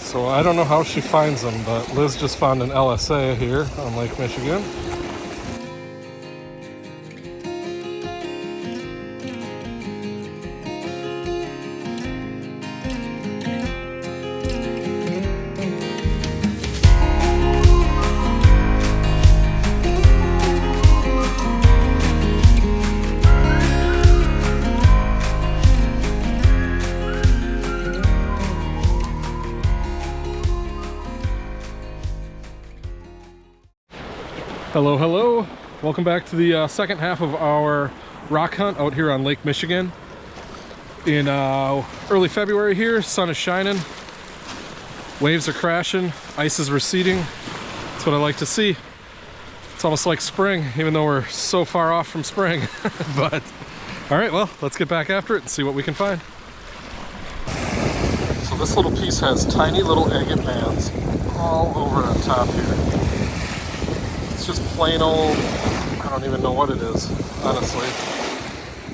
So I don't know how she finds them, but Liz just found an LSA here on Lake Michigan. Hello, hello. Welcome back to the second half of our rock hunt out here on Lake Michigan. In early February here, sun is shining, waves are crashing, ice is receding. That's what I like to see. It's almost like spring, even though we're so far off from spring. But, all right, well, let's get back after it and see what we can find. So this little piece has tiny little agate bands all over on top here. It's just plain old, I don't even know what it is, honestly.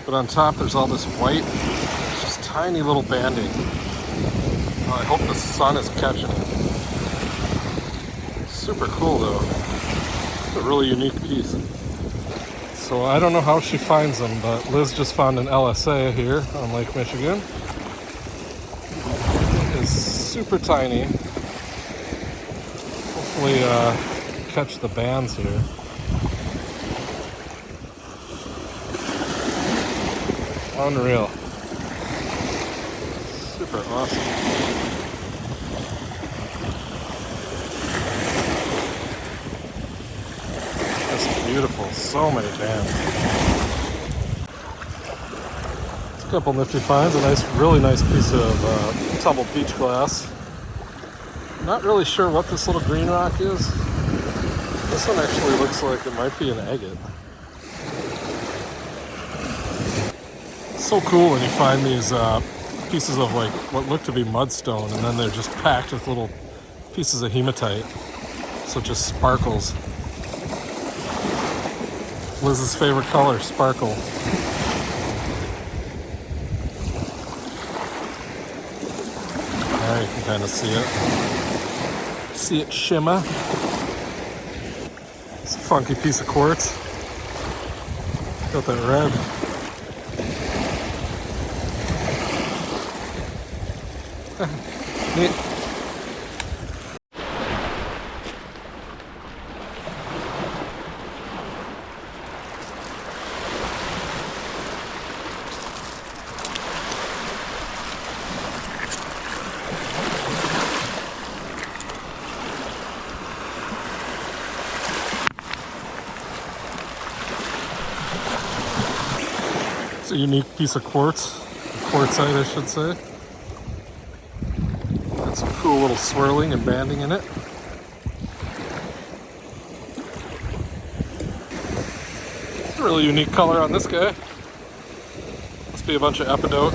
But on top there's all this white, it's just tiny little banding. I hope the sun is catching it. Super cool though. It's a really unique piece. So I don't know how she finds them, but Liz just found an LSA here on Lake Michigan. It is super tiny. Hopefully catch the bands here. Unreal. Super awesome. Just beautiful. So many bands. It's a couple nifty finds. A nice, really nice piece of tumbled beach glass. Not really sure what this little green rock is. This one actually looks like it might be an agate. It's so cool when you find these pieces of like what look to be mudstone, and then they're just packed with little pieces of hematite. So it just sparkles. Liz's favorite color, sparkle. There you can kind of see it. See it shimmer. It's a funky piece of quartz. Got that red. Neat. It's a unique piece of quartz, quartzite I should say. Got some cool little swirling and banding in it. It's a really unique color on this guy. Must be a bunch of epidote.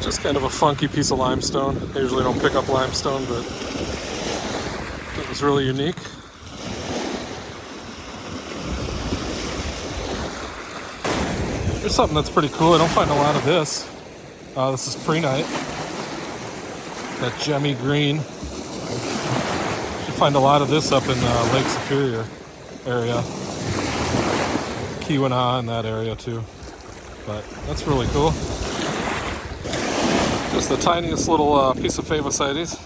Just kind of a funky piece of limestone. I usually don't pick up limestone, but it was really unique. Here's something that's pretty cool. I don't find a lot of this. This is prehnite. That gemmy green. You find a lot of this up in Lake Superior area. Keweenaw in that area too. But that's really cool. Just the tiniest little piece of favosites.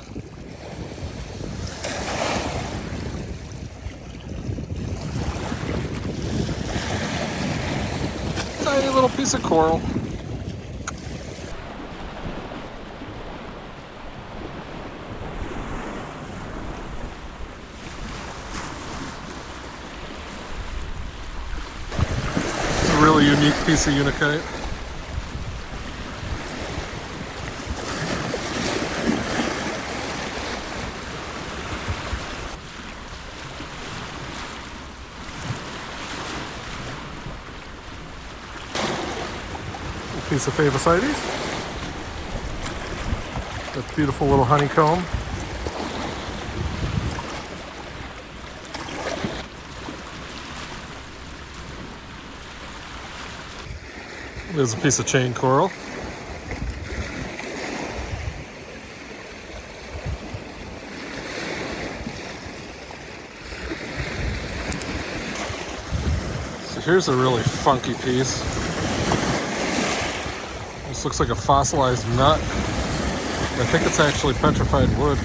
Tiny little piece of coral. It's a really unique piece of unakite. Piece of favosites. That beautiful little honeycomb. There's a piece of chain coral. So here's a really funky piece. This looks like a fossilized nut. I think it's actually petrified wood.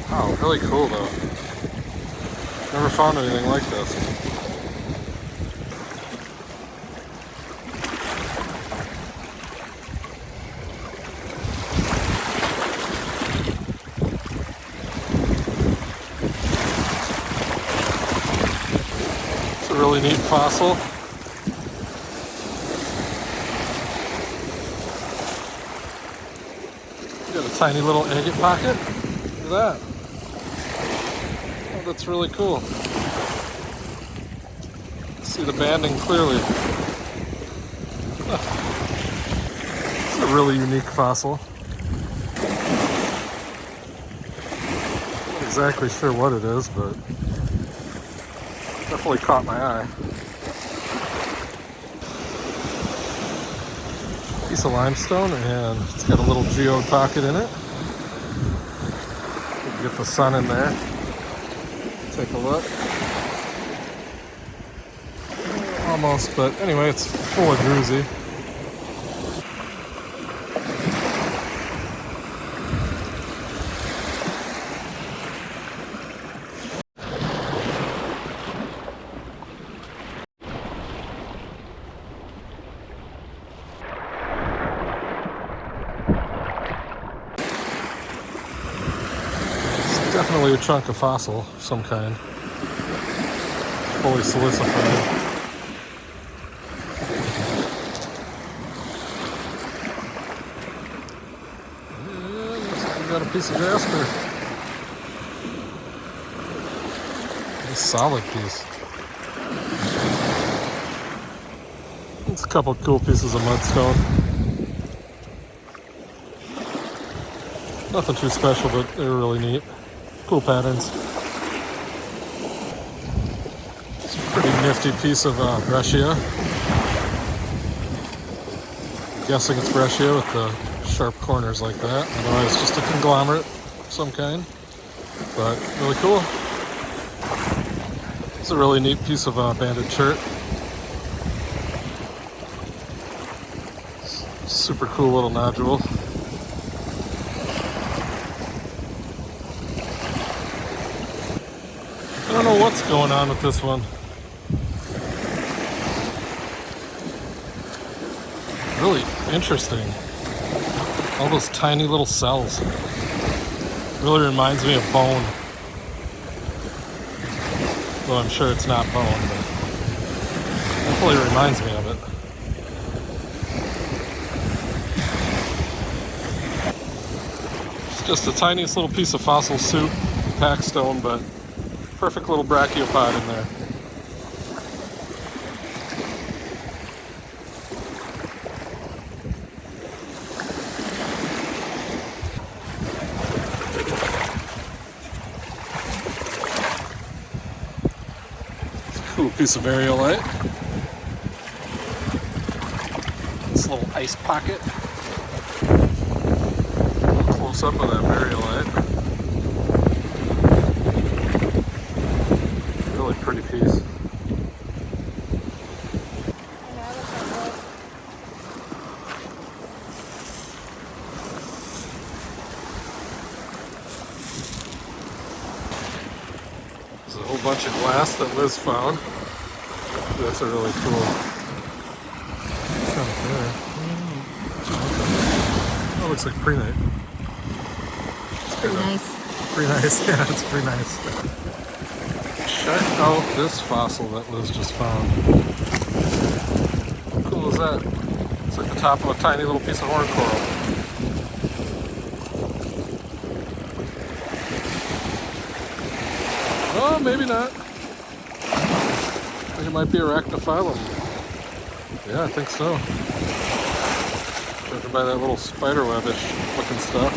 Wow, really cool though. Never found anything like this. It's a really neat fossil. Got a tiny little agate pocket. Look at that. Oh, that's really cool. See the banding clearly. It's a really unique fossil. Not exactly sure what it is, but definitely caught my eye. Piece of limestone, and it's got a little geode pocket in it. You can get the sun in there. Take a look. Almost, but anyway, it's full of druzy. It's definitely a chunk of fossil of some kind. Fully silicified. Got a piece of jasper. A solid piece. It's a couple cool pieces of mudstone. Nothing too special, but they're really neat. Cool patterns. It's a pretty nifty piece of breccia. I'm guessing it's breccia with the sharp corners like that. Otherwise, just a conglomerate of some kind. But really cool. It's a really neat piece of banded chert. Super cool little nodule. I don't know what's going on with this one. Really interesting. All those tiny little cells. Really reminds me of bone. Though I'm sure it's not bone, but definitely reminds me of it. It's just the tiniest little piece of fossil soup, pack stone, but perfect little brachiopod in there. Cool piece of areolite. This little ice pocket. Close up of that areolite. Really pretty piece. There's a whole bunch of glass that Liz found. That's a really cool. Oh, looks like prehnite. It's pretty nice. Pretty nice, yeah, it's pretty nice. Check out this fossil that Liz just found. How cool is that? It's like the top of a tiny little piece of horn coral. Oh, maybe not. I think it might be arachnophyllum. Yeah, I think so. Judging by that little spiderwebbish looking stuff.